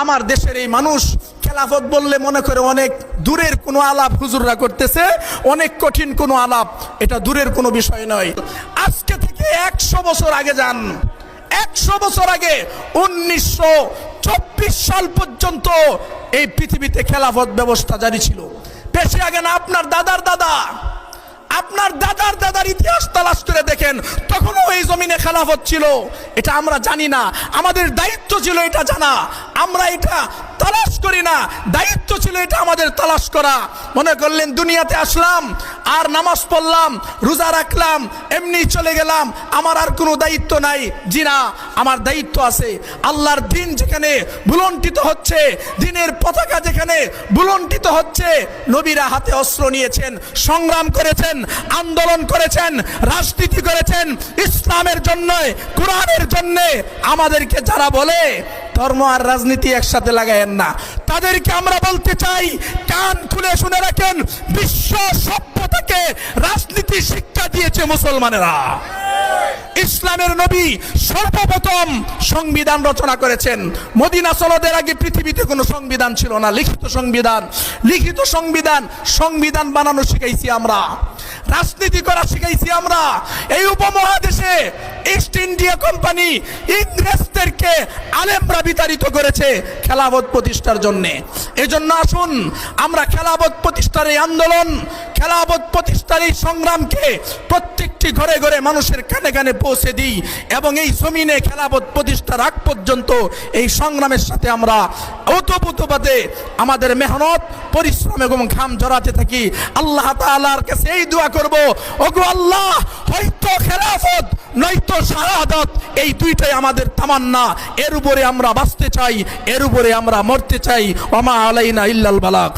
আমার দেশের এই মানুষ খেলাফত বললে মনে করে অনেক দূরের কোনো আলাপ হুজুররা করতেছে, অনেক কঠিন কোনো আলাপ, এটা দূরের কোনো বিষয় নয়। আজকে থেকে 100 বছর আগে যান, 100 বছর আগে 1924 সাল পর্যন্ত এই পৃথিবীতে খেলাফত ব্যবস্থা জারি ছিল। বেশি আগে না, আপনার দাদার দাদার ইতিহাস তালাশ করে দেখেন, তখনও এই জমিনে খেলাফত ছিল। এটা আমরা জানি না, আমাদের দায়িত্ব ছিল এটা জানা, আমরা এটা তালাশ করি না, দায়িত্ব ছিল এটা আমাদের তালাশ করা। মনে করলেন দুনিয়াতে আসলাম আর নামাজ পড়লাম, রোজা রাখলাম, এমনি চলে গেলাম, আমার আর কোনো দায়িত্ব নাই। জি না, আমার দায়িত্ব আছে। আল্লাহর দিন যেখানে বুলন্ডিত হচ্ছে, দিনের পতাকা যেখানে বুলন্ডিত হচ্ছে, নবীরা হাতে অস্ত্র নিয়েছেন, সংগ্রাম করেছেন, আন্দোলন করেছেন, রাজনীতি করেছেন ইসলামের জন্য, কোরআনের জন্য। আমাদেরকে যারা বলে ধর্ম আর রাজনীতি একসাথে লাগায়েন না, তাদেরকে আমরা বলতে চাই, কান খুলে শুনে রাখেন, বিশ্ব সভ্যতাকে রাজনীতি শিক্ষা দিয়েছে মুসলমানেরা। ইসলামের নবী সর্বপ্রথম সংবিধান রচনা করেছেন। মদিনা সনদের আগে পৃথিবীতে কোনো সংবিধান ছিল না, লিখিত সংবিধান বানানো শিখাইছি আমরা, রাজনীতি করা শিখাইছি আমরা। এই উপমহাদেশে ইস্ট ইন্ডিয়া কোম্পানি ইংরেজদেরকে আলেমরা বিতাড়িত করেছে খেলাফত প্রতিষ্ঠার জন্য। এজন্য আসুন আমরা খেলাফত প্রতিষ্ঠার এই আন্দোলন, খেলাফত প্রতিষ্ঠার এই সংগ্রামকে প্রত্যেকটি ঘরে ঘরে মানুষের কানে কানে পৌঁছে দিই, এবং এই জমিনে খেলাফত প্রতিষ্ঠার আগ পর্যন্ত এই সংগ্রামের সাথে আমরা ওতপ্রোতভাবে আমাদের মেহনত, পরিশ্রম এবং ঘাম জড়াতে থাকি। আল্লাহ তাআলার কাছে এই দোয়া করব, ওগো আল্লাহ, হয়তো খেলাফত নয়তো শাহাদাত, এই দুইটাই আমাদের তামান্না, এর উপরে আমরা বাঁচতে চাই, এর উপরে আমরা মরতে চাই। ওয়া মা আলাইনা ইল্লাল বালাগ।